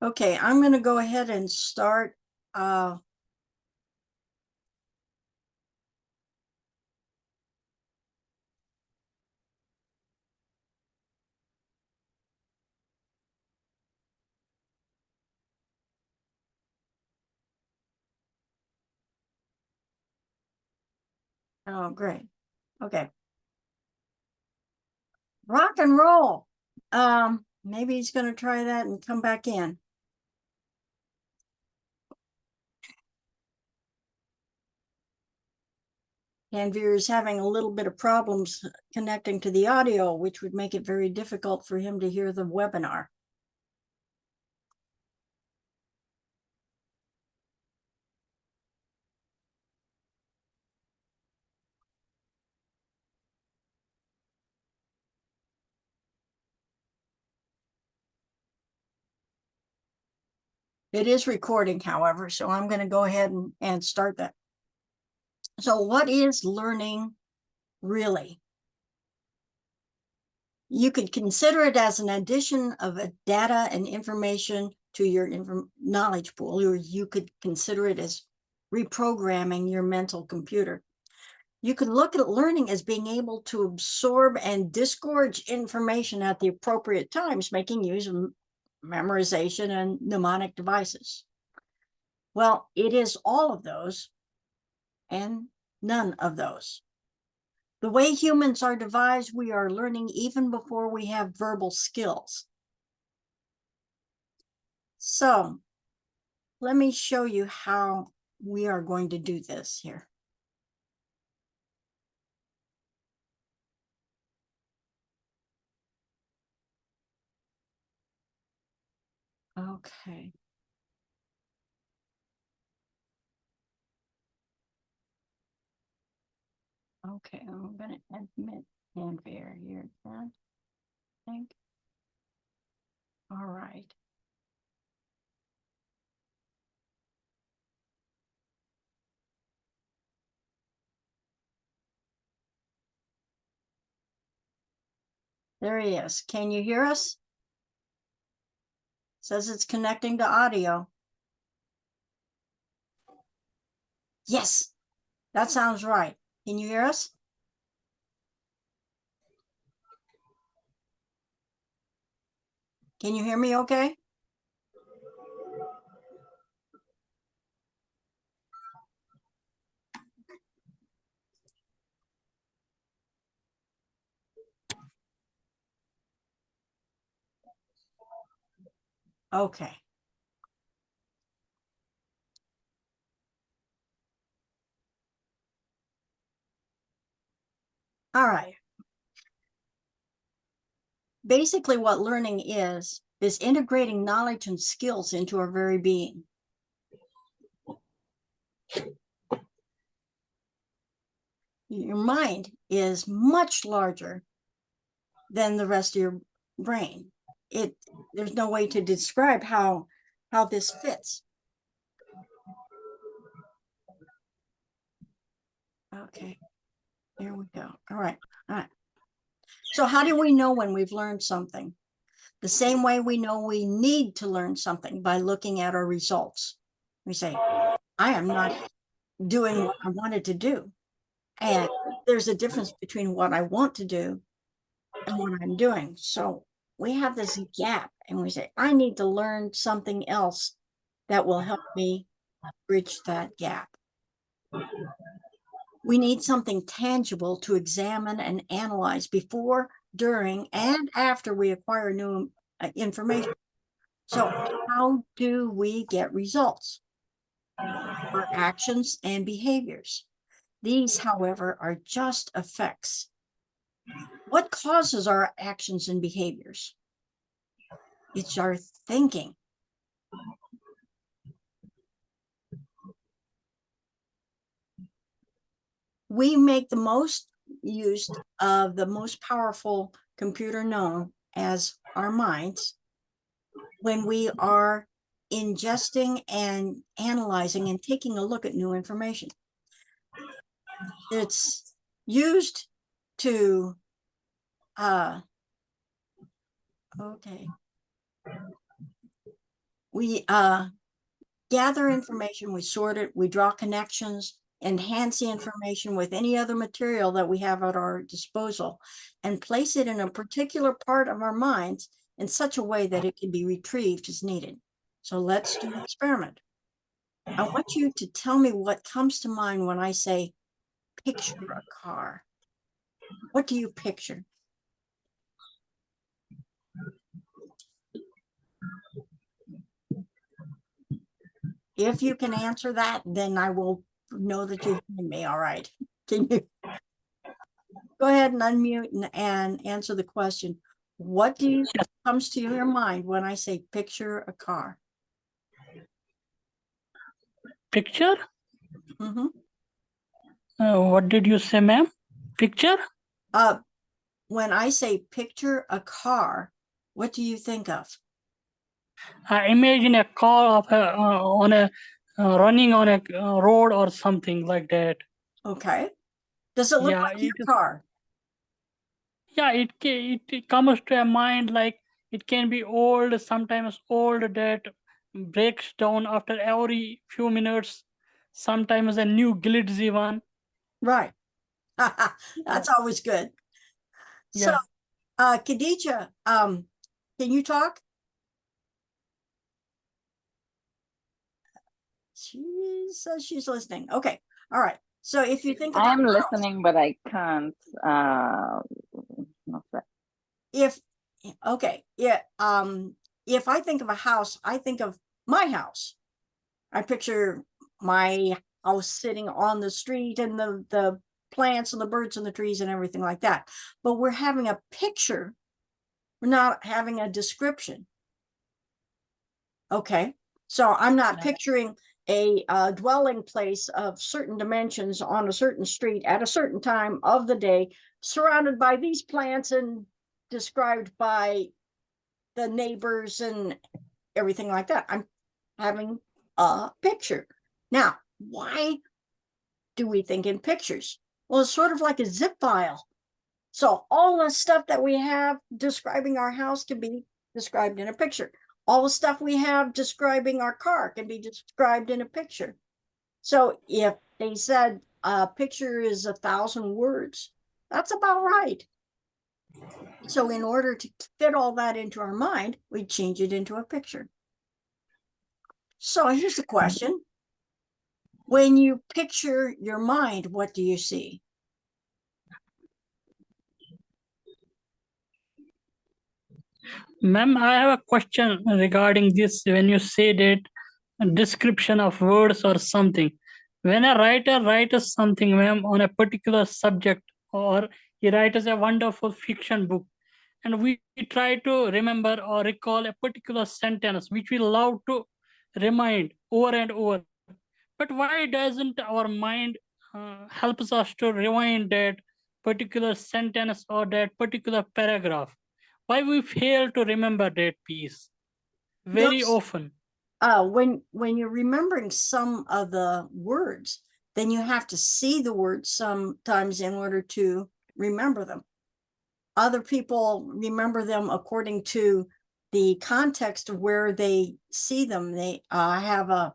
Okay, I'm going to go ahead and start. Oh, great. Okay. Rock and roll. Maybe he's going to try that and come back in. Tanvir is having a little bit of problems connecting to the audio, which would make it very difficult for him to hear the webinar. It is recording, however, so I'm going to go ahead and start that. So what is learning really? You could consider it as an addition of a data and information to your knowledge pool, or you could consider it as reprogramming your mental computer. You could look at learning as being able to absorb and disgorge information at the appropriate times, making use of memorization and mnemonic devices. Well, it is all of those and none of those. The way humans are devised, we are learning even before we have verbal skills. So let me show you how we are going to do this here. Okay. Okay, I'm going to admit Tanvir here. I think. All right. There he is. Can you hear us? Says it's connecting to audio. Yes, that sounds right. Can you hear us? Can you hear me okay? Okay. All right. Basically, what learning is integrating knowledge and skills into our very being. Your mind is much larger than the rest of your brain. There's no way to describe how this fits. Okay, there we go. All right. So how do we know when we've learned something? The same way we know we need to learn something, by looking at our results. We say, I am not doing what I wanted to do. And there's a difference between what I want to do and what I'm doing. So we have this gap and we say, I need to learn something else that will help me bridge that gap. We need something tangible to examine and analyze before, during, and after we acquire new information. So how do we get results? Our actions and behaviors. These, however, are just effects. What causes our actions and behaviors? It's our thinking. We make the most use of the most powerful computer known as our minds when we are ingesting and analyzing and taking a look at new information. It's used to okay. We gather information, we sort it, we draw connections, enhance the information with any other material that we have at our disposal, and place it in a particular part of our minds in such a way that it can be retrieved as needed. So let's do an experiment. I want you to tell me what comes to mind when I say picture a car. What do you picture? If you can answer that, then I will know that you've heard me. All right. Can you go ahead and unmute and answer the question? What do you comes to your mind when I say picture a car? Picture? Mm-hmm. What did you say, ma'am? Picture? When I say picture a car, what do you think of? I imagine a car of on a running on a road or something like that. Okay. Does it look Yeah, like your car? Yeah, it comes to a mind like it can be old, sometimes old that breaks down after every few minutes. Sometimes a new glitzy one. Right. Yeah. That's always good. So, Yeah. Khadija, can you talk? She says she's listening. Okay. All right. So if you think about I'm listening, but I can't. if okay, yeah, if I think of a house, I think of my house. I picture my house sitting on the street and the plants and the birds and the trees and everything like that. But we're having a picture. We're not having a description. Okay. So I'm not picturing a dwelling place of certain dimensions on a certain street at a certain time of the day, surrounded by these plants and described by the neighbors and everything like that. I'm having a picture. Now, why do we think in pictures? Well, it's sort of like a zip file. So all the stuff that we have describing our house can be described in a picture. All the stuff we have describing our car can be described in a picture. So if they said a picture is 1,000 words, that's about right. So in order to fit all that into our mind, we change it into a picture. So here's the question. When you picture your mind, what do you see? Ma'am, I have a question regarding this. When you say that a description of words or something, when a writer writes something, ma'am, on a particular subject, or he writes a wonderful fiction book, and we try to remember or recall a particular sentence which we love to remind over and over. But why doesn't our mind helps us to rewind that particular sentence or that particular paragraph? Why we fail to remember that piece very Those often? when you're remembering some of the words, then you have to see the words sometimes in order to remember them. Other people remember them according to the context of where they see them. They have a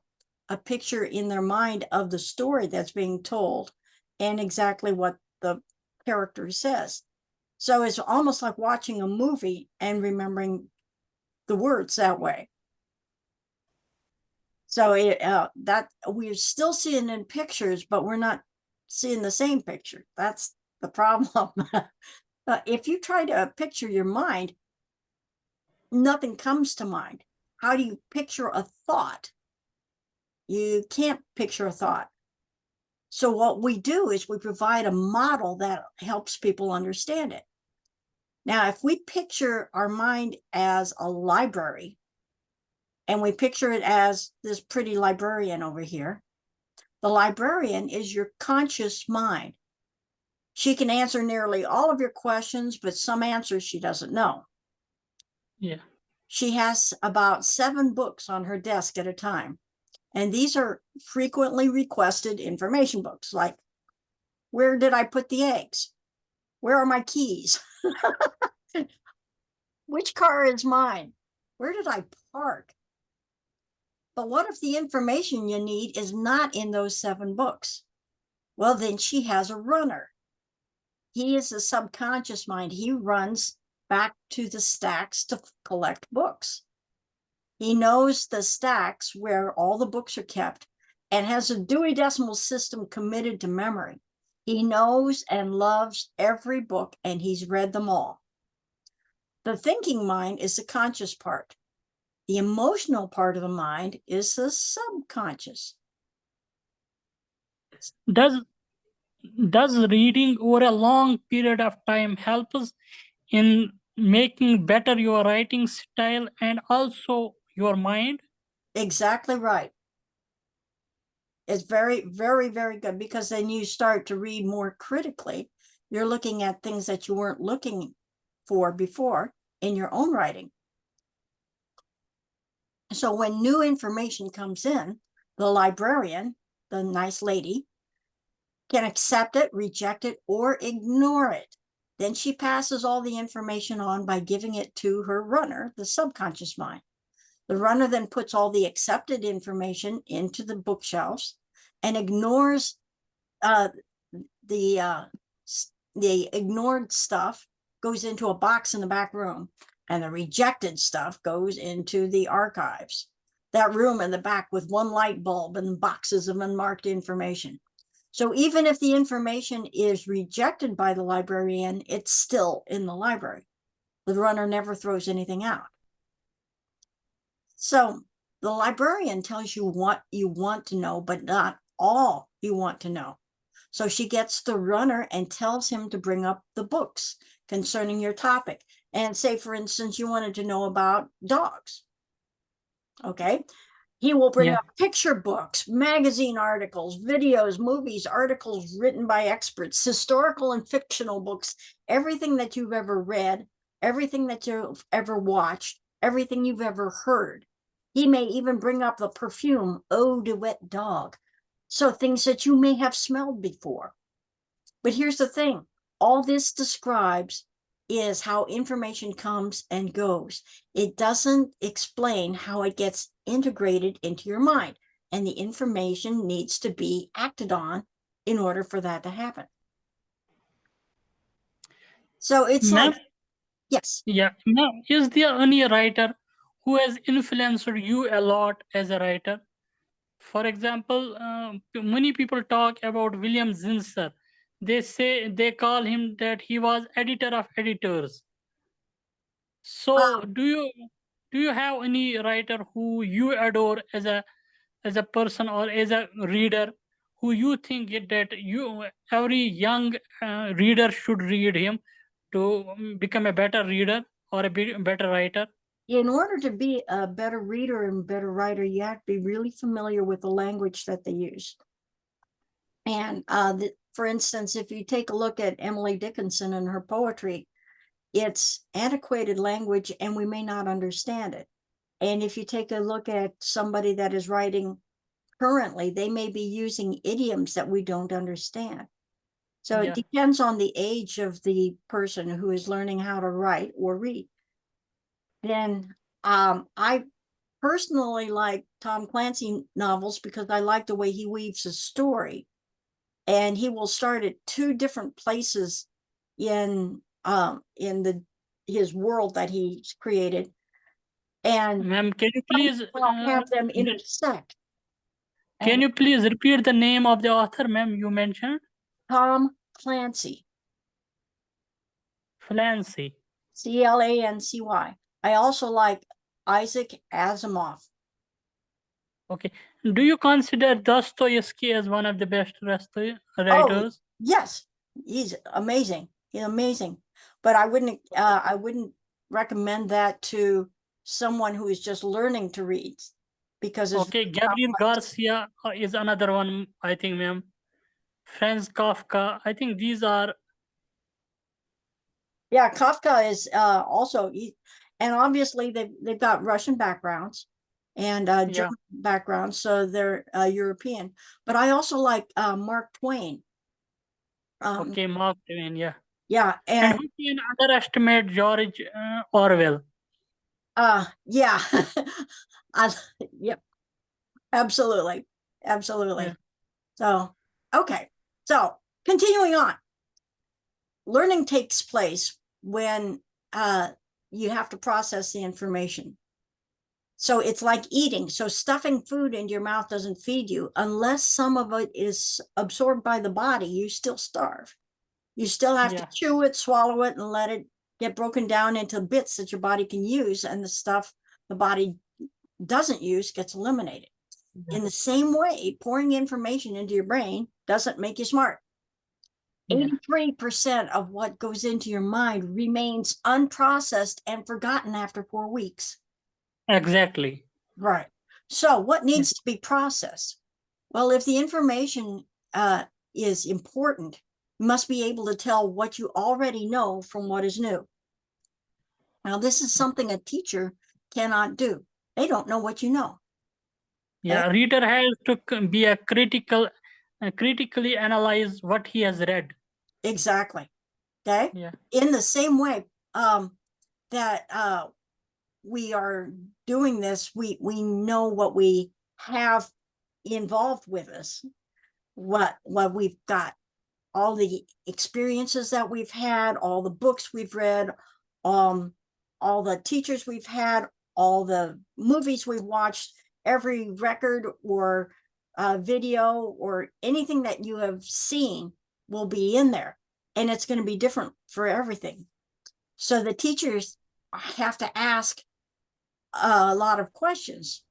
picture in their mind of the story that's being told and exactly what the character says. So it's almost like watching a movie and remembering the words that way. So that we're still seeing in pictures, but we're not seeing the same picture. That's the problem. If you try to picture your mind, nothing comes to mind. How do you picture a thought? You can't picture a thought. So what we do is we provide a model that helps people understand it. Now, if we picture our mind as a library, and we picture it as this pretty librarian over here, the librarian is your conscious mind. She can answer nearly all of your questions, but some answers she doesn't know. Yeah. She has about 7 books on her desk at a time. And these are frequently requested information books, like, where did I put the eggs? Where are my keys? Which car is mine? Where did I park? But what if the information you need is not in those 7 books? Well, then she has a runner. He is a subconscious mind. He runs back to the stacks to collect books. He knows the stacks where all the books are kept and has a Dewey Decimal System committed to memory. He knows and loves every book and he's read them all. The thinking mind is the conscious part. The emotional part of the mind is the subconscious. Does reading over a long period of time help us in making better your writing style and also your mind? Exactly right. It's very, very, very good because then you start to read more critically. You're looking at things that you weren't looking for before in your own writing. So when new information comes in, the librarian, the nice lady, can accept it, reject it, or ignore it. Then she passes all the information on by giving it to her runner, the subconscious mind. The runner then puts all the accepted information into the bookshelves and ignores the ignored stuff goes into a box in the back room, and the rejected stuff goes into the archives. That room in the back with one light bulb and boxes of unmarked information. So even if the information is rejected by the librarian, it's still in the library. The runner never throws anything out. So the librarian tells you what you want to know, but not all you want to know. So she gets the runner and tells him to bring up the books concerning your topic. And say, for instance, you wanted to know about dogs. Okay. He will bring up picture books, magazine articles, videos, movies, articles written by experts, historical and fictional books, everything that you've ever read, everything that you've ever watched, everything you've ever heard. He may even bring up the perfume, Eau de Wet Dog. So things that you may have smelled before. But here's the thing, all this describes is how information comes and goes. It doesn't explain how it gets integrated into your mind. And the information needs to be acted on in order for that to happen. So it's like, yes. Yeah. Now, is there any writer who has influenced you a lot as a writer? For example, many people talk about William Zinsser. They call him that he was editor of editors. So do you have any writer who you adore as a person or as a reader who you think that every young reader should read him to become a better reader or a better writer? In order to be a better reader and better writer, you have to be really familiar with the language that they use. And for instance, if you take a look at Emily Dickinson and her poetry, it's antiquated language and we may not understand it. And if you take a look at somebody that is writing currently, they may be using idioms that we don't understand. So it depends on the age of the person who is learning how to write or read. Then I personally like Tom Clancy novels because I like the way he weaves a story. And he will start at 2 different places in his world that he's created. And Ma'am, can you please have them intersect. can you please repeat the name of the author, ma'am, you mentioned? Tom Clancy. Clancy. Clancy. I also like Isaac Asimov. Okay. Do you consider Dostoevsky as one of the best writers? Oh, yes, he's amazing. He's amazing. But I wouldn't recommend that to someone who is just learning to read because it's Gabriel Garcia is another one, I think, ma'am. Franz Kafka. I think these are. Yeah, Kafka is also, and obviously they've got Russian backgrounds and German backgrounds, so they're European. But I also like Mark Twain. Mark Twain, yeah. Yeah, and who can underestimate George Orwell? Yeah. Yep. Absolutely. Absolutely. Yeah. So, okay. So continuing on, learning takes place when you have to process the information. So it's like eating. So stuffing food into your mouth doesn't feed you unless some of it is absorbed by the body. You still starve. You still have to Yeah. chew it, swallow it, and let it get broken down into bits that your body can use. And the stuff the body doesn't use gets eliminated. In the same way, pouring information into your brain doesn't make you smart. Yeah. 83% of what goes into your mind remains unprocessed and forgotten after 4 weeks. Exactly. Right. So what Yeah. needs to be processed? Well, if the information is important, you must be able to tell what you already know from what is new. Now, this is something a teacher cannot do. They don't know what you know. Yeah. Reader has to be a critically analyze what he has read. Exactly. Okay. Yeah. In the same way that we are doing this, we know what we have involved with us, what we've got, all the experiences that we've had, all the books we've read, all the teachers we've had, all the movies we've watched, every record or video or anything that you have seen will be in there, and it's going to be different for everything. So the teachers have to ask a lot of questions.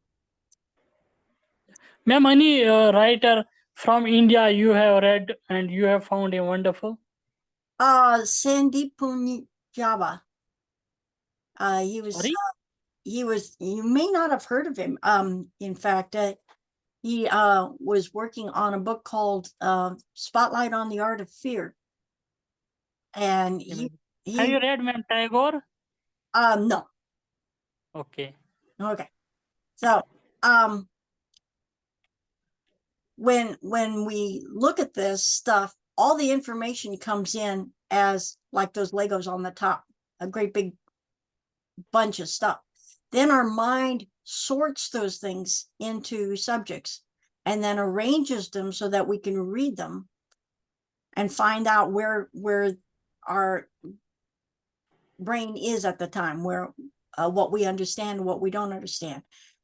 Ma'am, any writer from India you have read and you have found him wonderful? Sandeep Punjaba. He Sorry? was, you may not have heard of him. In fact, he was working on a book called Spotlight on the Art of Fear. And Have you read Ma'am Tagore? No. Okay. Okay. So, when we look at this stuff, all the information comes in as like those Legos on the top, a great big bunch of stuff. Then our mind sorts those things into subjects and then arranges them so that we can read them and find out where our brain is at the time, where what we understand, what we don't understand.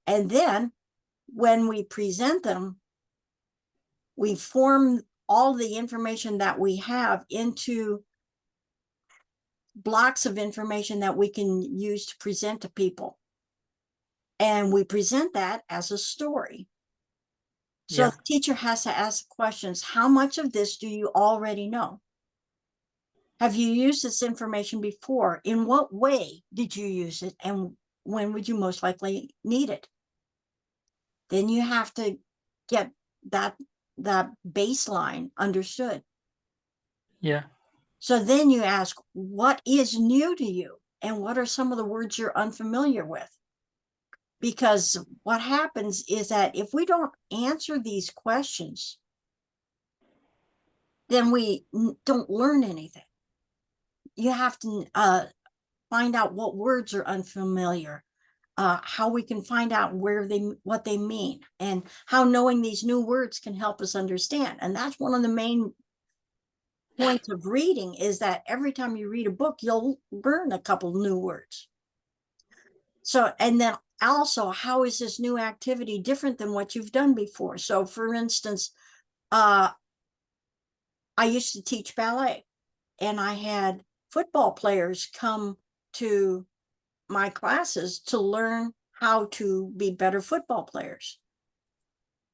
And then when we present them, we form all the information that we have into blocks of information that we can use to present to people. And we present that as a story. So Yeah. the teacher has to ask questions. How much of this do you already know? Have you used this information before? In what way did you use it? And when would you most likely need it? Then you have to get that baseline understood. Yeah. So then you ask, what is new to you? And what are some of the words you're unfamiliar with? Because what happens is that if we don't answer these questions, then we don't learn anything. You have to find out what words are unfamiliar, how we can find out what they mean, and how knowing these new words can help us understand. And that's one of the main points of reading, is that every time you read a book, you'll learn a couple new words. So, and then also, how is this new activity different than what you've done before? So for instance, I used to teach ballet, and I had football players come to my classes to learn how to be better football players.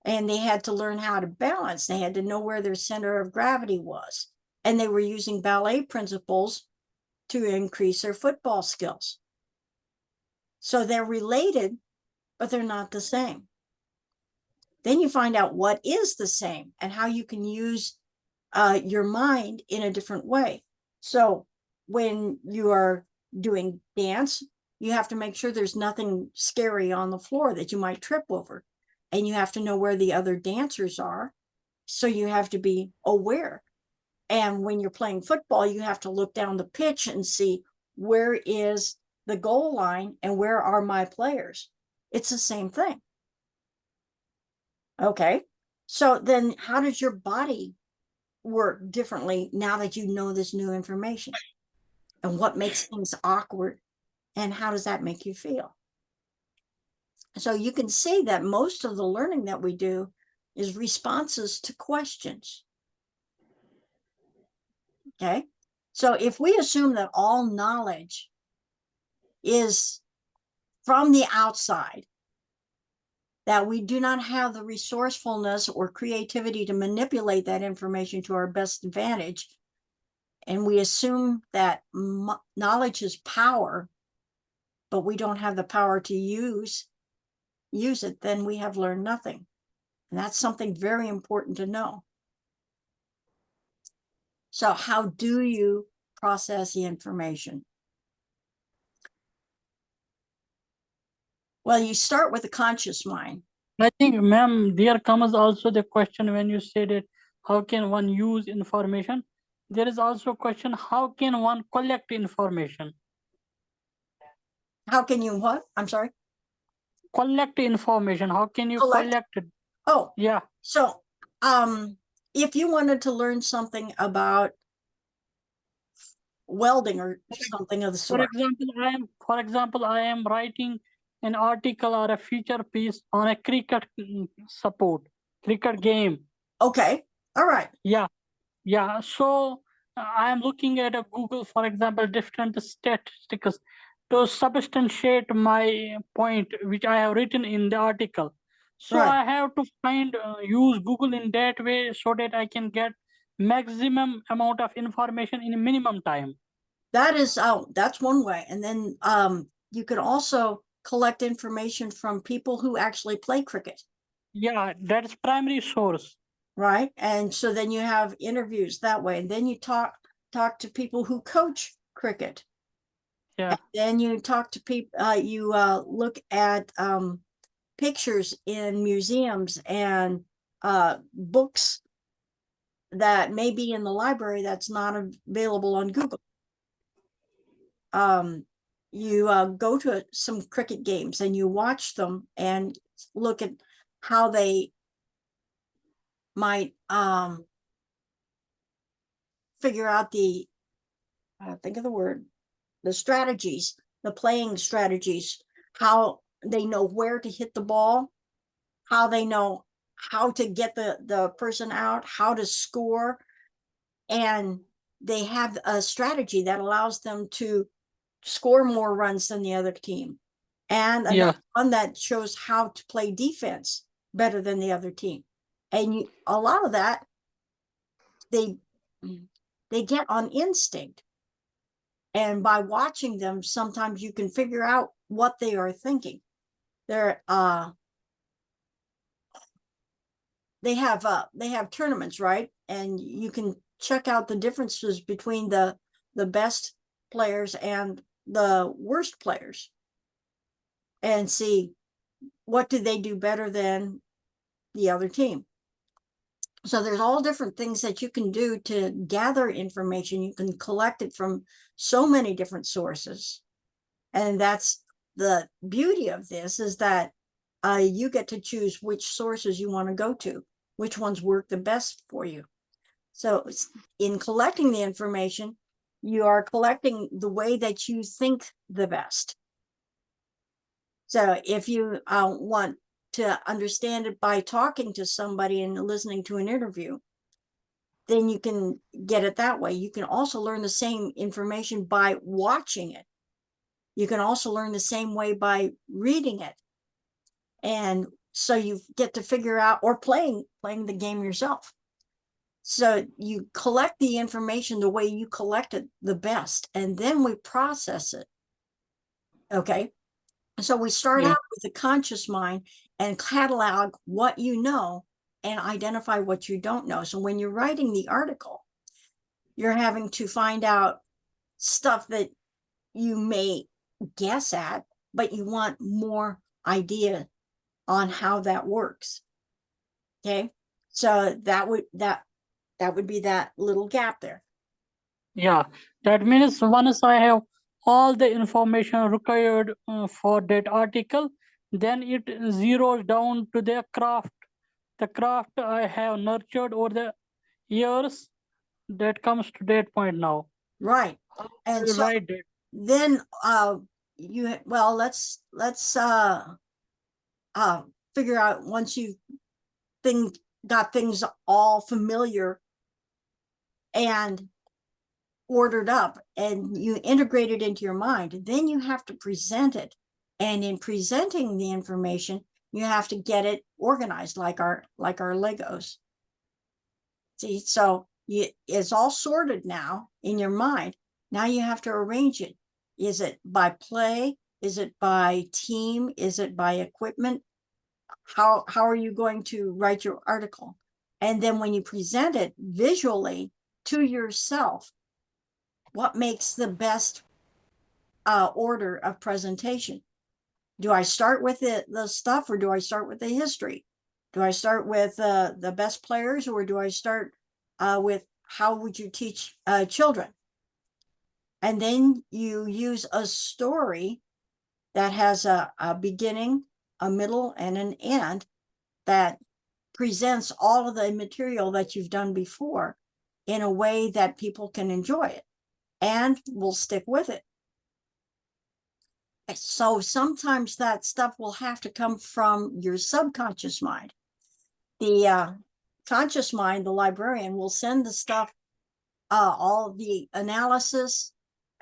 And they had to learn how to balance. They had to know where their center of gravity was. And they were using ballet principles to increase their football skills. So they're related, but they're not the same. Then you find out what is the same and how you can use your mind in a different way. So when you are doing dance, you have to make sure there's nothing scary on the floor that you might trip over. And you have to know where the other dancers are. So you have to be aware. And when you're playing football, you have to look down the pitch and see, where is the goal line and where are my players? It's the same thing. Okay. So then how does your body work differently now that you know this new information? And what makes things awkward? And how does that make you feel? So you can see that most of the learning that we do is responses to questions. Okay. So if we assume that all knowledge is from the outside, that we do not have the resourcefulness or creativity to manipulate that information to our best advantage, and we assume that knowledge is power, but we don't have the power to use it, then we have learned nothing. And that's something very important to know. So how do you process the information? Well, you start with a conscious mind. I think, ma'am, there comes also the question when you said it, how can one use information? There is also a question, how can one collect information? How can you what? I'm sorry? Collect information. How can you Collect? collect it? Oh, Yeah. so if you wanted to learn something about welding or something of the For sort, example, I am writing an article or a feature piece on a cricket cricket game. okay, all right, Yeah. So I am looking at a Google, for example, different statistics to substantiate my point, which I have written in the article. So right. I have to use Google in that way so that I can get maximum amount of information in a minimum time. That is, that's one way. And then you could also collect information from people who actually play cricket, Yeah, that's primary source. right? And so then you have interviews that way. And then you talk to people who coach cricket. Yeah. And then you talk to people, you look at pictures in museums and books that may be in the library that's not available on Google. You go to some cricket games and you watch them and look at how they might figure out the think of the word, the strategies, the playing strategies, how they know where to hit the ball, how they know how to get the person out, how to score, and they have a strategy that allows them to score more runs than the other team, and another one that shows how to play defense better than the other team. And a lot of that they get on instinct, and by watching them sometimes you can figure out what they are thinking. They have tournaments, right? And you can check out the differences between the best players and the worst players and see what do they do better than the other team. So there's all different things that you can do to gather information. You can collect it from so many different sources. And that's the beauty of this, is that you get to choose which sources you want to go to, which ones work the best for you. So in collecting the information, you are collecting the way that you think the best. So if you want to understand it by talking to somebody and listening to an interview, then you can get it that way. You can also learn the same information by watching it. You can also learn the same way by reading it. And so you get to figure out, or playing the game yourself. So you collect the information the way you collect it the best, and then we process it. Okay. So we start out with a conscious mind and catalog what you know and identify what you don't know. So when you're writing the article, you're having to find out stuff that you may guess at, but you want more idea on how that works. Okay. So that would be that little gap there. Yeah, that means once I have all the information required for that article, then it zeroes down to the craft the craft I have nurtured over the years that comes to that point now. Right. And so Right. That. then well, let's figure out, once you've got things all familiar and ordered up and you integrate it into your mind, then you have to present it. And in presenting the information, you have to get it organized like our Legos. See, so it's all sorted now in your mind. Now you have to arrange it. Is it by play? Is it by team? Is it by equipment? How are you going to write your article? And then when you present it visually to yourself, what makes the best order of presentation? Do I start with the stuff, or do I start with the history? Do I start with the best players, or do I start with how would you teach children? And then you use a story that has a beginning, a middle, and an end that presents all of the material that you've done before in a way that people can enjoy it and will stick with it. So sometimes that stuff will have to come from your subconscious mind. The conscious mind, the librarian, will send the stuff, all the analysis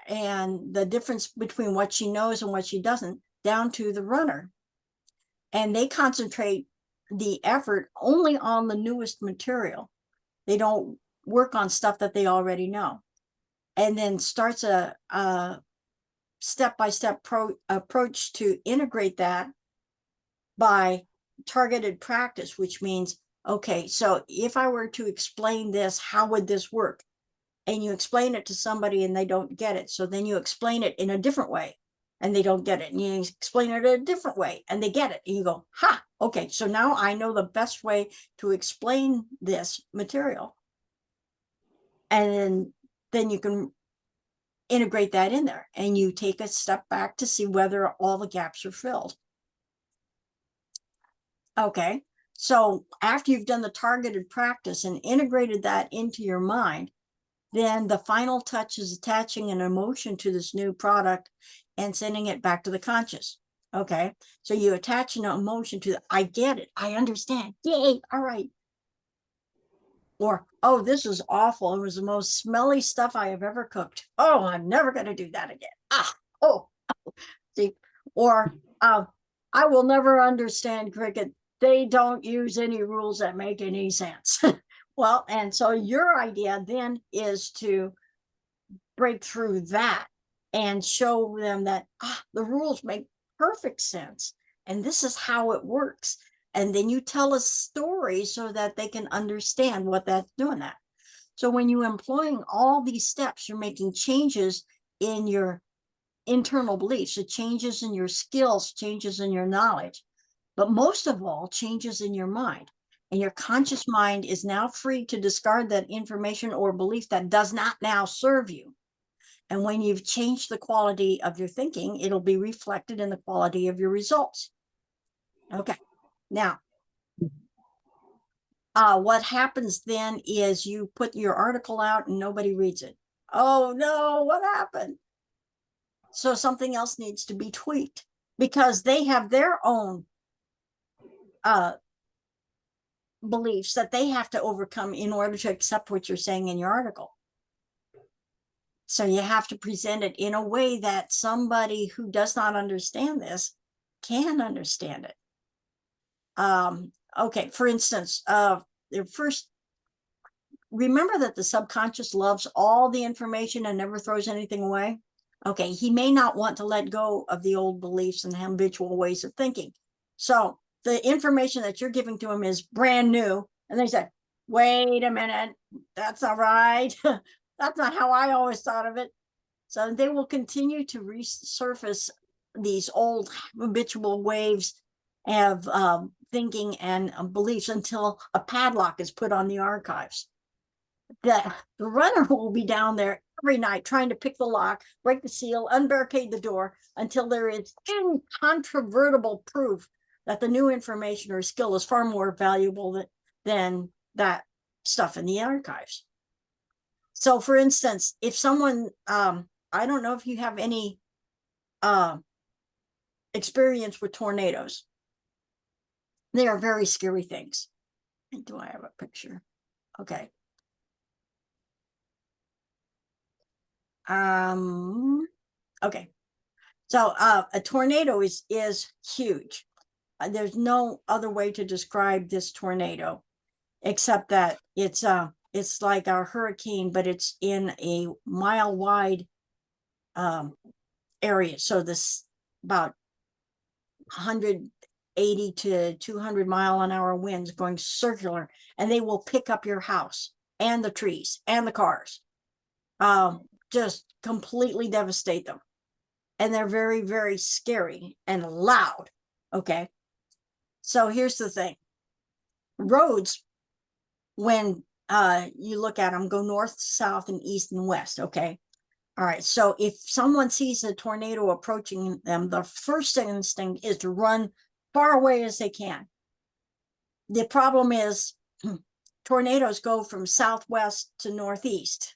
and the difference between what she knows and what she doesn't, down to the runner. And they concentrate the effort only on the newest material. They don't work on stuff that they already know. And then starts a step-by-step approach to integrate that by targeted practice, which means, okay, so if I were to explain this, how would this work? And you explain it to somebody and they don't get it. So then you explain it in a different way and they don't get it. And you explain it a different way and they get it. And you go, ha, okay, so now I know the best way to explain this material. And then you can integrate that in there, and you take a step back to see whether all the gaps are filled. Okay, so after you've done the targeted practice and integrated that into your mind, then the final touch is attaching an emotion to this new product and sending it back to the conscious. Okay, so you attach an emotion to I get it, I understand, yay, all right. Or, oh, this is awful. It was the most smelly stuff I have ever cooked. Oh, I'm never going to do that again. See, or I will never understand cricket. They don't use any rules that make any sense. Well, and so your idea then is to break through that and show them that the rules make perfect sense. And this is how it works. And then you tell a story so that they can understand what that's doing that. So when you're employing all these steps, you're making changes in your internal beliefs, so changes in your skills, changes in your knowledge, but most of all, changes in your mind. And your conscious mind is now free to discard that information or belief that does not now serve you. And when you've changed the quality of your thinking, it'll be reflected in the quality of your results. Okay. Now, what happens then is you put your article out and nobody reads it. Oh no, what happened? So something else needs to be tweaked because they have their own beliefs that they have to overcome in order to accept what you're saying in your article. So you have to present it in a way that somebody who does not understand this can understand it. Okay, for instance, first, remember that the subconscious loves all the information and never throws anything away. Okay, he may not want to let go of the old beliefs and habitual ways of thinking. So the information that you're giving to him is brand new. And they said, wait a minute, that's not right. That's not how I always thought of it. So they will continue to resurface these old habitual waves of thinking and beliefs until a padlock is put on the archives. The runner will be down there every night trying to pick the lock, break the seal, unbarricade the door until there is incontrovertible proof that the new information or skill is far more valuable than that stuff in the archives. So for instance, if someone, I don't know if you have any experience with tornadoes. They are very scary things. Do I have a picture? Okay. Okay. So a tornado is huge. There's no other way to describe this tornado except that it's like a hurricane, but it's in a mile wide area. So this about 180 to 200-mile-an-hour winds going circular, and they will pick up your house and the trees and the cars, just completely devastate them. And they're very, very scary and loud. Okay. So here's the thing. Roads, when you look at them, go north, south, and east and west. Okay. All right. So if someone sees a tornado approaching them, the first instinct is to run far away as they can. The problem is tornadoes go from southwest to northeast.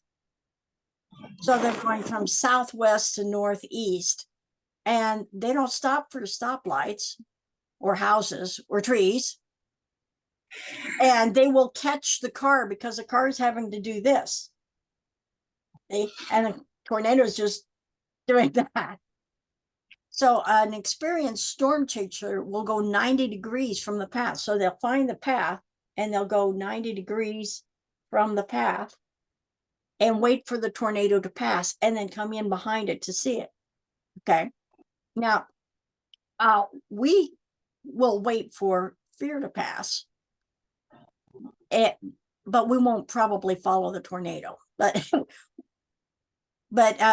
So they're going from southwest to northeast, and they don't stop for stoplights or houses or trees. And they will catch the car because the car is having to do this. And the tornado is just doing that. So an experienced storm chaser will go 90 degrees from the path. So they'll find the path and they'll go 90 degrees from the path and wait for the tornado to pass and then come in behind it to see it. Okay. Now, we will wait for fear to pass, but we won't probably follow the tornado. But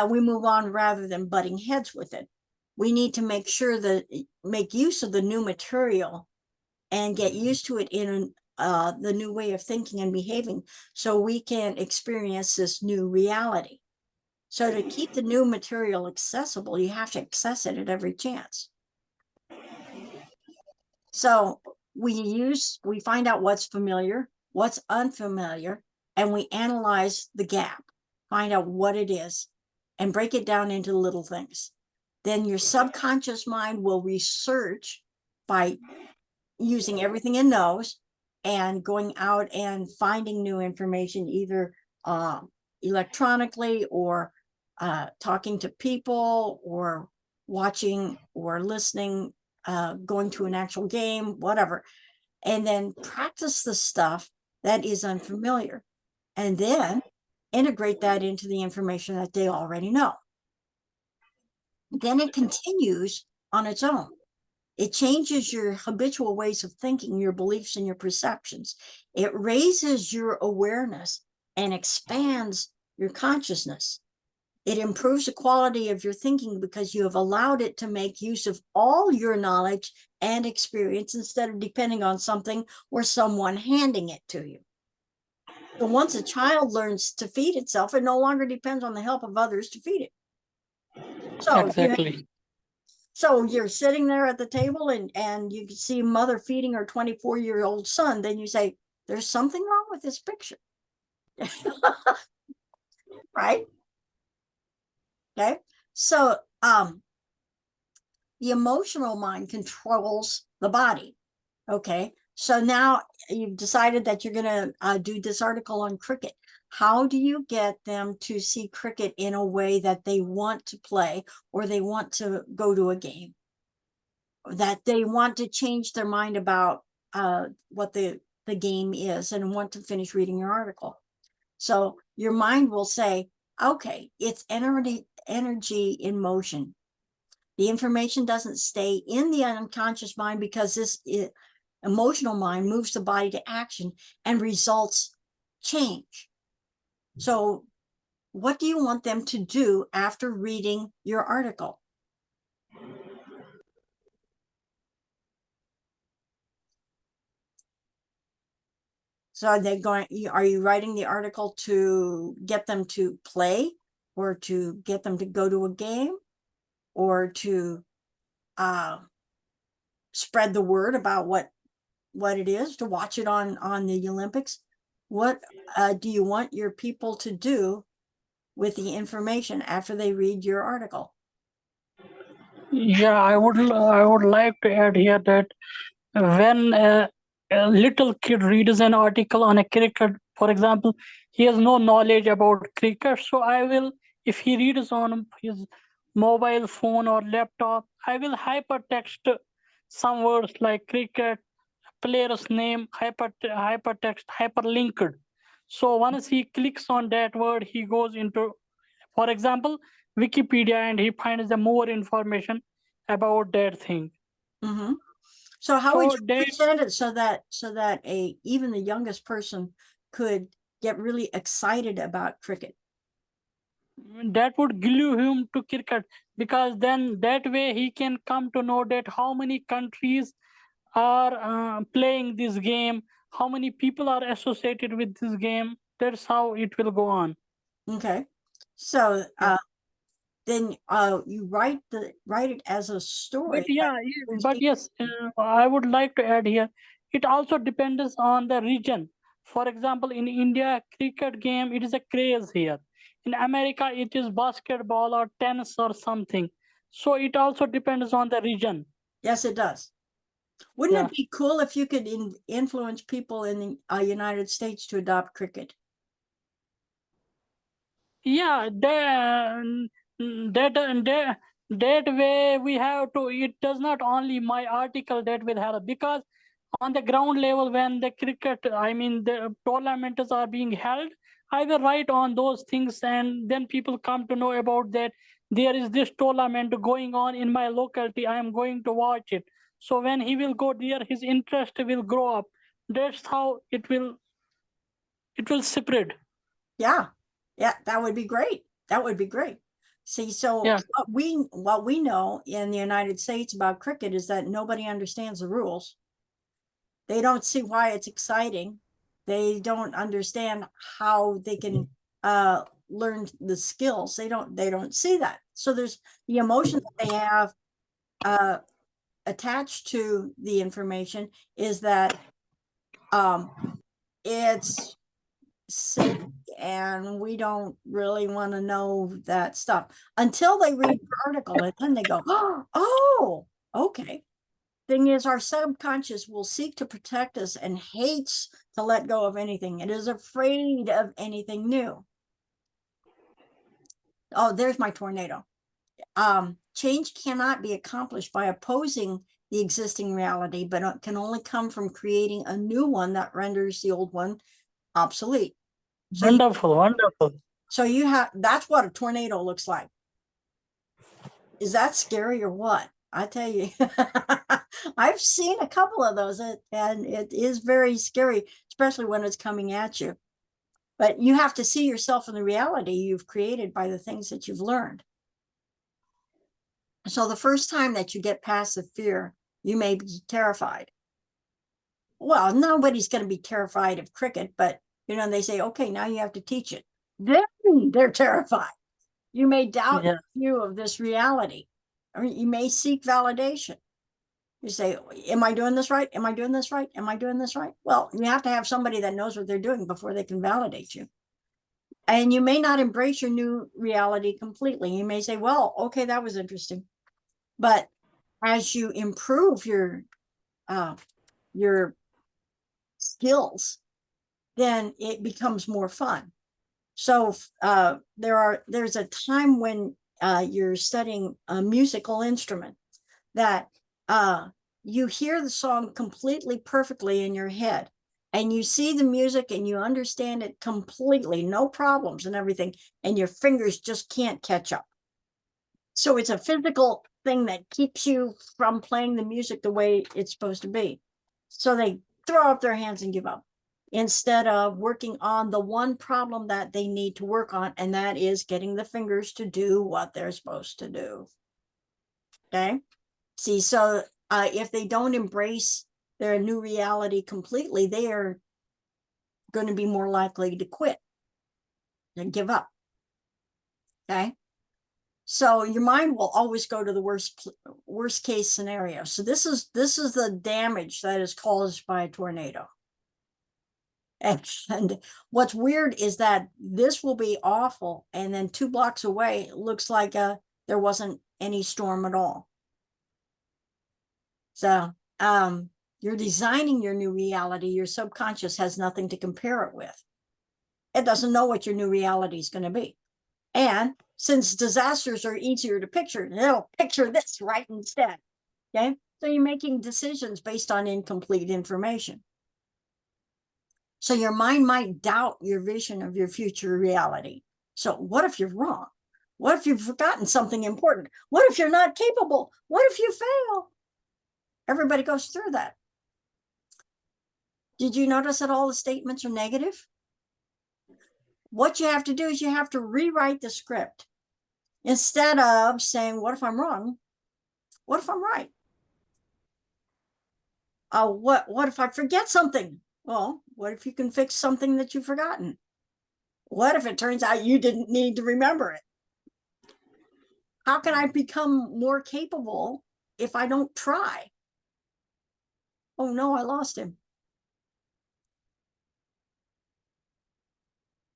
we move on rather than butting heads with it. We need to make use of the new material and get used to it in the new way of thinking and behaving, so we can experience this new reality. So to keep the new material accessible, you have to access it at every chance. So we find out what's familiar, what's unfamiliar, and we analyze the gap, find out what it is, and break it down into little things. Then your subconscious mind will research by using everything it knows and going out and finding new information, either electronically or talking to people or watching or listening, going to an actual game, whatever, and then practice the stuff that is unfamiliar and then integrate that into the information that they already know. Then it continues on its own. It changes your habitual ways of thinking, your beliefs, and your perceptions. It raises your awareness and expands your consciousness. It improves the quality of your thinking because you have allowed it to make use of all your knowledge and experience instead of depending on something or someone handing it to you. So once a child learns to feed itself, it no longer depends on the help of others to feed it. So Exactly. So you're sitting there at the table and you can see mother feeding her 24-year-old son. Then you say, there's something wrong with this picture. Right? Okay. So the emotional mind controls the body. Okay. So now you've decided that you're going to do this article on cricket. How do you get them to see cricket in a way that they want to play, or they want to go to a game, that they want to change their mind about what the game is and want to finish reading your article? So your mind will say, okay, it's energy in motion. The information doesn't stay in the unconscious mind because this emotional mind moves the body to action and results change. So what do you want them to do after reading your article? So are you writing the article to get them to play, or to get them to go to a game, or to spread the word about what it is, to watch it on the Olympics. What do you want your people to do with the information after they read your article? Yeah, I would like to add here that when a little kid reads an article on a cricket, for example, he has no knowledge about cricket. So I will, if he reads on his mobile phone or laptop, I will hypertext some words like cricket, player's name, hypertext, hyperlinked. So once he clicks on that word, he goes into, for example, Wikipedia, and he finds the more information about that thing. Mm-hmm. So how would So you that present it so that even the youngest person could get really excited about cricket? that would glue him to cricket, because then that way he can come to know that how many countries are playing this game, how many people are associated with this game. That's how it will go on. Okay. So Yeah. then you write it as a story. But yes, I would like to add here, it also depends on the region. For example, in India, cricket game, it is a craze here. In America, it is basketball or tennis or something. So it also depends on the region. Yes, it does. Wouldn't Yeah. it be cool if you could influence people in the United States to adopt cricket? Yeah, that way we have to, it does not only my article that will help, because on the ground level, when the cricket, I mean the tournaments are being held, I will write on those things, and then people come to know about that there is this tournament going on in my locality, I am going to watch it. So when he will go there, his interest will grow up. That's how it will spread. Yeah. Yeah, that would be great. That would be great. See, so Yeah. what we know in the United States about cricket is that nobody understands the rules. They don't see why it's exciting. They don't understand how they can learn the skills. They don't see that. So there's the emotion that they have attached to the information is that it's silly and we don't really want to know that stuff until they read the article, and then they go, oh, okay. Thing is, our subconscious will seek to protect us and hates to let go of anything. It is afraid of anything new. Oh, there's my tornado. Change cannot be accomplished by opposing the existing reality, but it can only come from creating a new one that renders the old one obsolete. Wonderful, wonderful. So that's what a tornado looks like. Is that scary or what? I tell you, I've seen a couple of those, and it is very scary, especially when it's coming at you. But you have to see yourself in the reality you've created by the things that you've learned. So the first time that you get past the fear, you may be terrified. Well, nobody's going to be terrified of cricket, but they say, okay, now you have to teach it. Then they're terrified. You may doubt your view of this reality, or you may seek validation. You say, am I doing this right? Am I doing this right? Am I doing this right? Well, you have to have somebody that knows what they're doing before they can validate you. And you may not embrace your new reality completely. You may say, well, okay, that was interesting. But as you improve your skills, then it becomes more fun. So there's a time when you're studying a musical instrument that you hear the song completely perfectly in your head, and you see the music and you understand it completely, no problems and everything, and your fingers just can't catch up. So it's a physical thing that keeps you from playing the music the way it's supposed to be. So they throw up their hands and give up, instead of working on the one problem that they need to work on, and that is getting the fingers to do what they're supposed to do. Okay. See, so if they don't embrace their new reality completely, they are going to be more likely to quit and give up. Okay. So your mind will always go to the worst case scenario. So this is the damage that is caused by a tornado. And what's weird is that this will be awful, and then 2 blocks away, it looks like there wasn't any storm at all. So you're designing your new reality. Your subconscious has nothing to compare it with. It doesn't know what your new reality is going to be. And since disasters are easier to picture, it'll picture this right instead. Okay. So you're making decisions based on incomplete information. So your mind might doubt your vision of your future reality. So what if you're wrong? What if you've forgotten something important? What if you're not capable? What if you fail? Everybody goes through that. Did you notice that all the statements are negative? What you have to do is you have to rewrite the script. Instead of saying, what if I'm wrong? What if I'm right? What if I forget something? Well, what if you can fix something that you've forgotten? What if it turns out you didn't need to remember it? How can I become more capable if I don't try? Oh no, I lost him.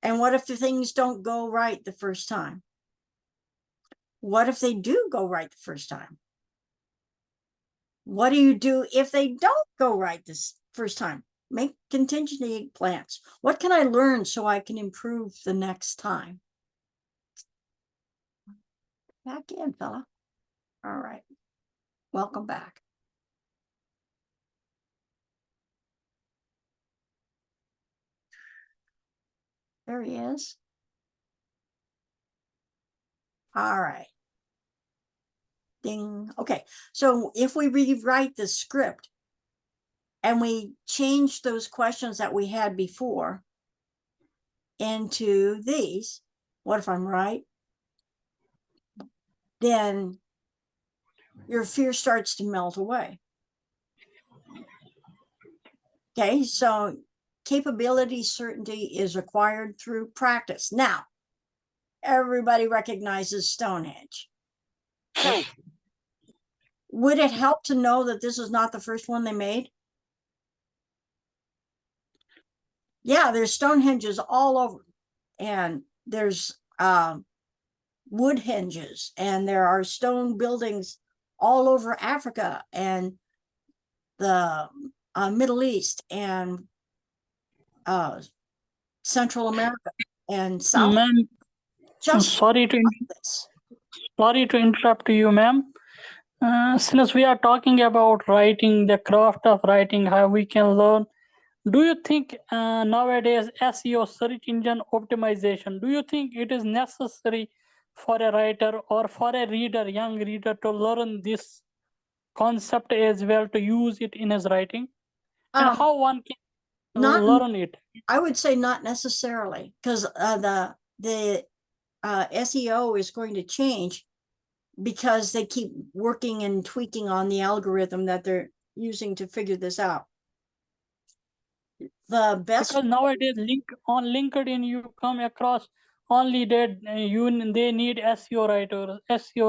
And what if the things don't go right the first time? What if they do go right the first time? What do you do if they don't go right this first time? Make contingency plans. What can I learn so I can improve the next time? Back in, fella. All right. Welcome back. There he is. All right. Ding. Okay. So if we rewrite the script and we change those questions that we had before into these, what if I'm right? Then your fear starts to melt away. Okay. So capability certainty is acquired through practice. Now, everybody recognizes Stonehenge. Would it help to know that this is not the first one they made? Yeah, there's Stonehenges all over, and there's wood henges, and there are stone buildings all over Africa and the Middle East and Central America and South. Ma'am, Just sorry to this. interrupt you, ma'am. Since we are talking about writing, the craft of writing, how we can learn, do you think nowadays SEO, search engine optimization, do you think it is necessary for a writer or for a reader, young reader, to learn this concept as well, to use it in his writing? And how one can learn it? I would say not necessarily, because the SEO is going to change because they keep working and tweaking on the algorithm that they're using to figure this out. The best, because nowadays on LinkedIn you come across only that they need SEO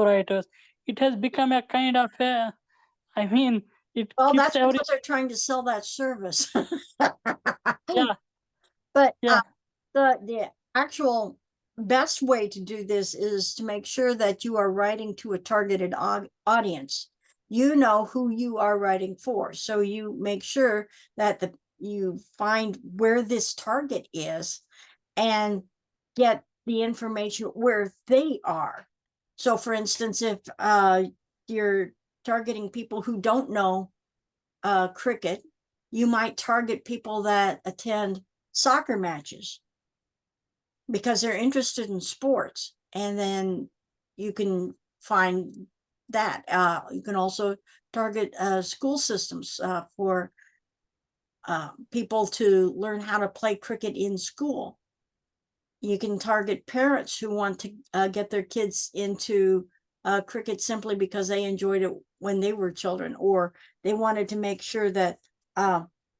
writers. It has become a kind of a, I mean, it well, keeps that's every because they're trying to sell that service. yeah. But Yeah. the actual best way to do this is to make sure that you are writing to a targeted audience. You know who you are writing for, so you make sure that you find where this target is and get the information where they are. So for instance, if you're targeting people who don't know cricket, you might target people that attend soccer matches because they're interested in sports, and then you can find that. You can also target school systems for people to learn how to play cricket in school. You can target parents who want to get their kids into cricket simply because they enjoyed it when they were children, or they wanted to make sure that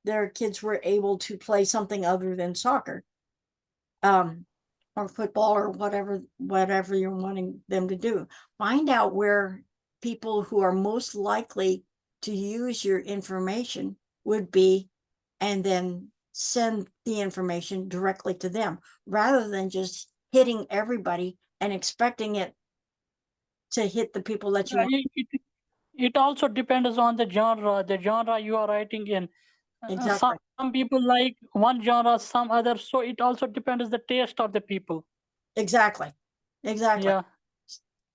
their kids were able to play something other than soccer. or football or whatever you're wanting them to do. Find out where people who are most likely to use your information would be, and then send the information directly to them rather than just hitting everybody and expecting it to hit the people that you want. It also depends on the genre you are writing in. Exactly. Some people like one genre, some other. So it also depends the taste of the people. Exactly. Yeah,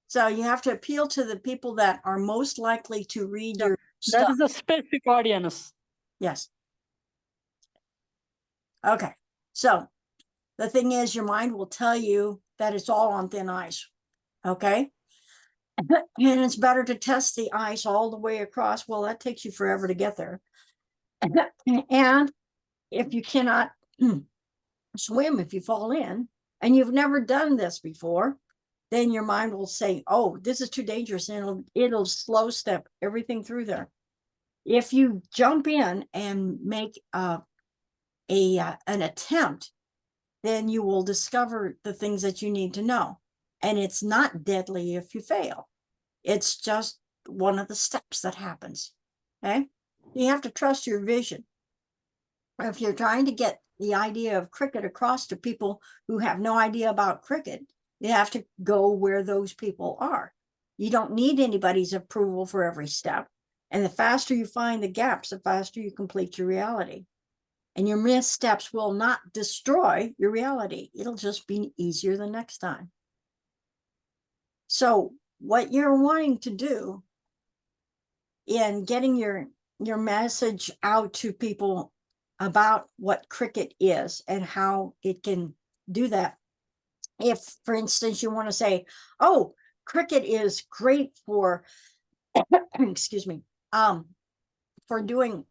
So you have to appeal to the people that are most likely to read Yeah, your that stuff. is the specific audience. Yes. Okay. So the thing is, your mind will tell you that it's all on thin ice. Okay. And it's better to test the ice all the way across. Well, that takes you forever to get there. And if you cannot swim, if you fall in and you've never done this before, then your mind will say, oh, this is too dangerous, and it'll slow step everything through there. If you jump in and make an attempt, then you will discover the things that you need to know. And it's not deadly if you fail. It's just one of the steps that happens. Okay. You have to trust your vision. If you're trying to get the idea of cricket across to people who have no idea about cricket, you have to go where those people are. You don't need anybody's approval for every step. And the faster you find the gaps, the faster you complete your reality. And your missteps will not destroy your reality. It'll just be easier the next time. So what you're wanting to do in getting your message out to people about what cricket is and how it can do that. If, for instance, you want to say, oh, cricket is great for, excuse me, for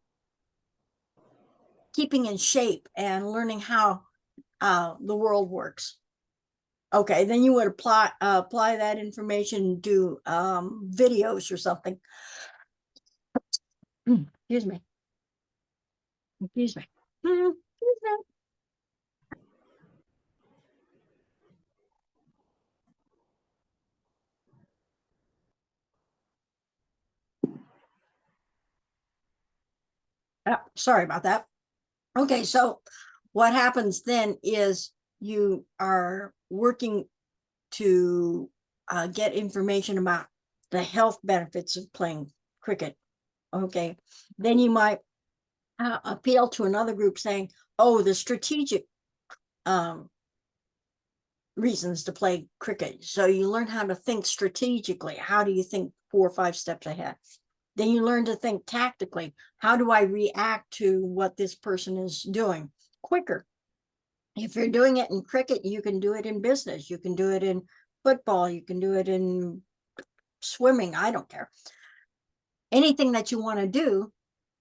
keeping in shape and learning how the world works. Okay, then you would apply that information to videos or something. Excuse me. Excuse me. Excuse me. Sorry about that. Okay, so what happens then is you are working to get information about the health benefits of playing cricket. Okay, then you might appeal to another group saying, oh, the strategic reasons to play cricket. So you learn how to think strategically. How do you think 4 or 5 steps ahead? Then you learn to think tactically. How do I react to what this person is doing quicker? If you're doing it in cricket, you can do it in business. You can do it in football. You can do it in swimming. I don't care. Anything that you want to do,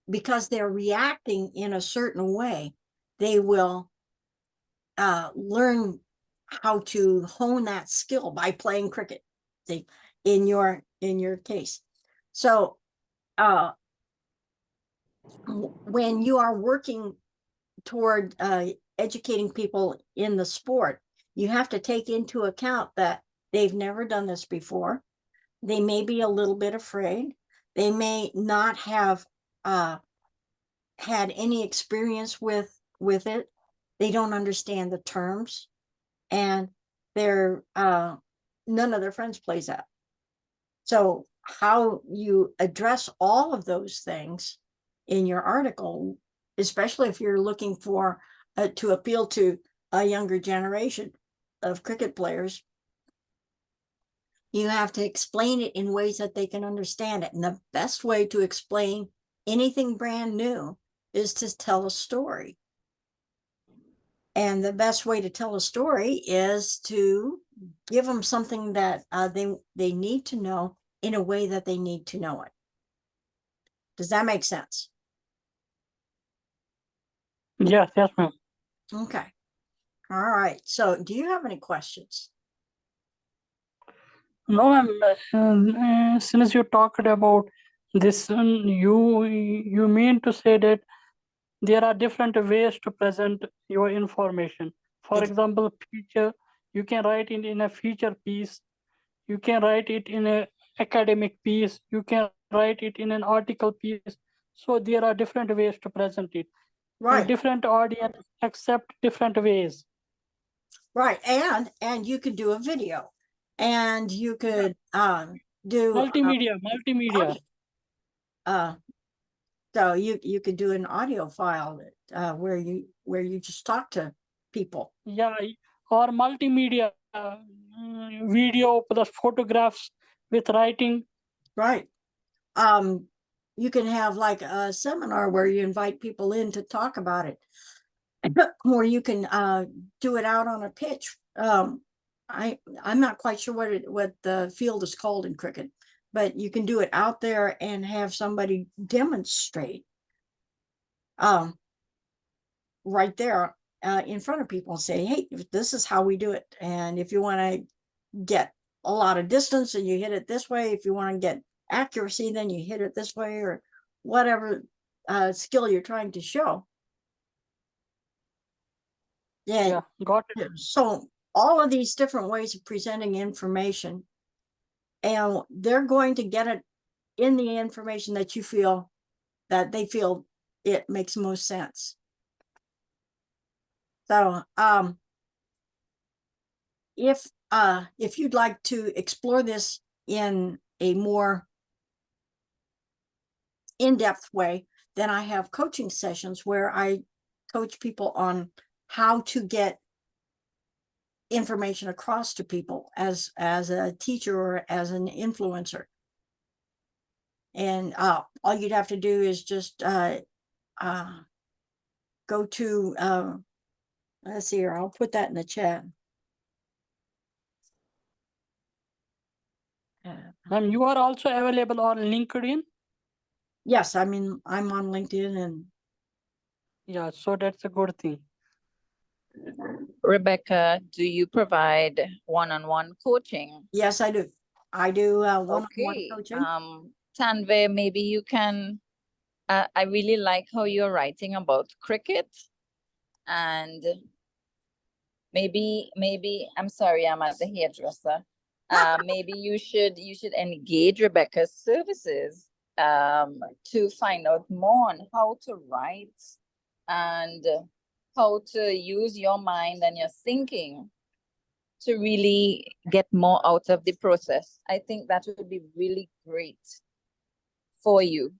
because they're reacting in a certain way, they will learn how to hone that skill by playing cricket. See, in your case. So when you are working toward educating people in the sport, you have to take into account that they've never done this before. They may be a little bit afraid. They may not have had any experience with it. They don't understand the terms, and they're none of their friends plays that. So how you address all of those things in your article, especially if you're looking for to appeal to a younger generation of cricket players, you have to explain it in ways that they can understand it. And the best way to explain anything brand new is to tell a story. And the best way to tell a story is to give them something that they need to know in a way that they need to know it. Does that make sense? Yes, ma'am. Okay. All right. So do you have any questions? No, ma'am. Since you talked about this, you mean to say that there are different ways to present your information. For example, You can write it in a feature piece. You can write it in a academic piece. You can write it in an article piece. So there are different ways to present it. And Right, different audience accept different ways. right. And you could do a video, and you could do Multimedia. audio. Uh, so you could do an audio file where you just talk to people. Yeah, or multimedia, video plus photographs with writing. Right. You can have like a seminar where you invite people in to talk about it, or you can do it out on a pitch. I'm not quite sure what the field is called in cricket, but you can do it out there and have somebody demonstrate right there in front of people and say, hey, this is how we do it. And if you want to get a lot of distance and you hit it this way, if you want to get accuracy, then you hit it this way, or whatever skill you're trying to show. Yeah, got it. So all of these different ways of presenting information, and they're going to get it in the information that you feel that they feel it makes most sense. So if you'd like to explore this in a more in-depth way, then I have coaching sessions where I coach people on how to get information across to people as a teacher or as an influencer. And all you'd have to do is just go to let's see here, I'll put that in the chat. You are also available on LinkedIn. Yes, I'm on LinkedIn, and Yeah, so that's a good thing. Rebecca, do you provide one-on-one coaching? yes, I do. I do one-on-one Okay. coaching. Tanve, maybe you can. I really like how you're writing about cricket, and maybe I'm sorry, I'm at the hairdresser. Maybe you should engage Rebecca's services to find out more on how to write and how to use your mind and your thinking to really get more out of the process. I think that would be really great for you.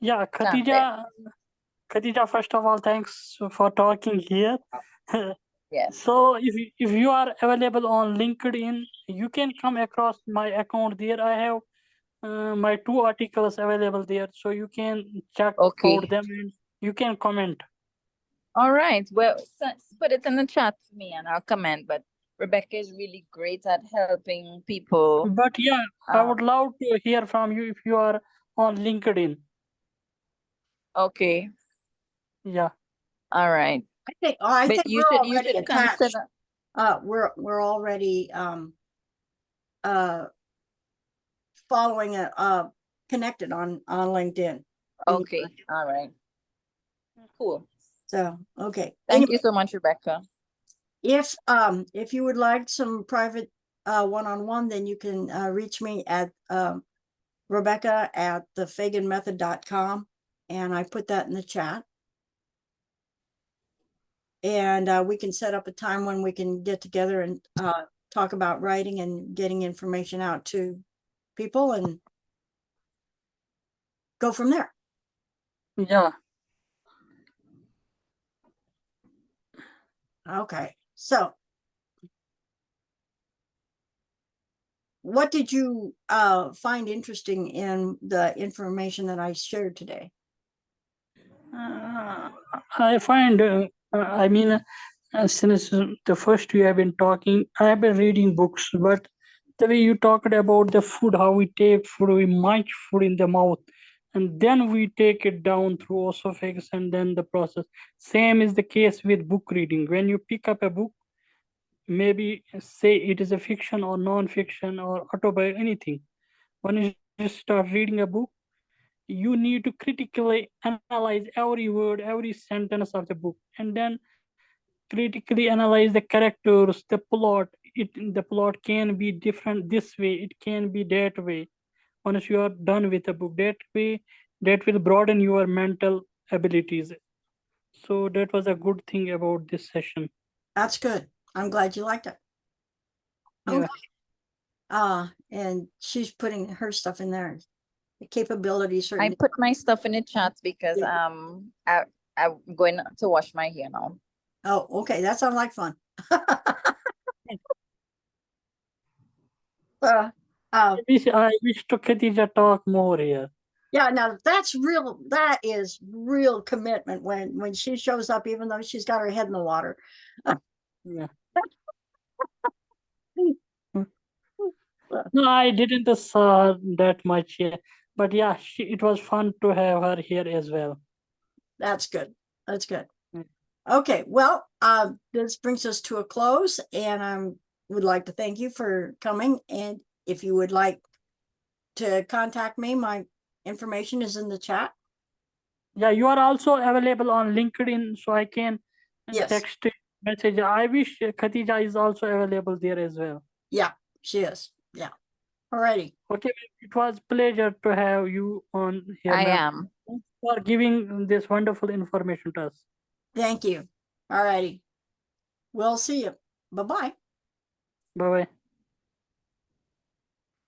Yeah, Tanve. Khadija, first of all, thanks for talking here. Yes. So if you are available on LinkedIn, you can come across my account there. I have my 2 articles available there, so you can check Okay. out them and you can comment. All right. Well, put it in the chat for me and I'll comment. But Rebecca is really great at helping people. But yeah, I would love to hear from you if you are on LinkedIn. Okay. Yeah. All right. I think you we're should already attached. consider. We're already following connected on LinkedIn. Okay. All right. Cool. So okay. Thank you so much, Rebecca. If you would like some private one-on-one, then you can reach me at Rebecca at thefaganmethod.com, and I put that in the chat. And we can set up a time when we can get together and talk about writing and getting information out to people and go from there. Yeah. Okay. So what did you find interesting in the information that I shared today? I find, since the first we have been talking, I have been reading books, but the way you talked about the food, how we take food, we munch food in the mouth, and then we take it down through esophagus and then the process. Same is the case with book reading. When you pick up a book, maybe say it is a fiction or non-fiction or autobiography, anything. When you just start reading a book, you need to critically analyze every word, every sentence of the book, and then critically analyze the characters, the plot. The plot can be different this way, it can be that way. Once you are done with the book, that way, that will broaden your mental abilities. So that was a good thing about this session. That's good. I'm glad you liked it. Yeah. Okay. And she's putting her stuff in there. The capabilities. I put my stuff in the chat because Yeah. I'm going to wash my hair now. Oh, okay. That sounds like fun. I wish to Khadija talk more here. Yeah, now that's real. That is real commitment when she shows up, even though she's got her head in the water. Yeah. No, I didn't saw that much here, but yeah, it was fun to have her here as well. That's good. That's good. Mm. Okay, well, this brings us to a close, and I would like to thank you for coming. And if you would like to contact me, my information is in the chat. Yeah, you are also available on LinkedIn, so I can Yes. text message. I wish Khadija is also available there as well. Yeah, she is. Yeah. Alrighty. Okay, it was pleasure to have you on here. I ma'am. am. Thanks for giving this wonderful information to us. Thank you. Alrighty. We'll see you. Bye-bye. Bye bye.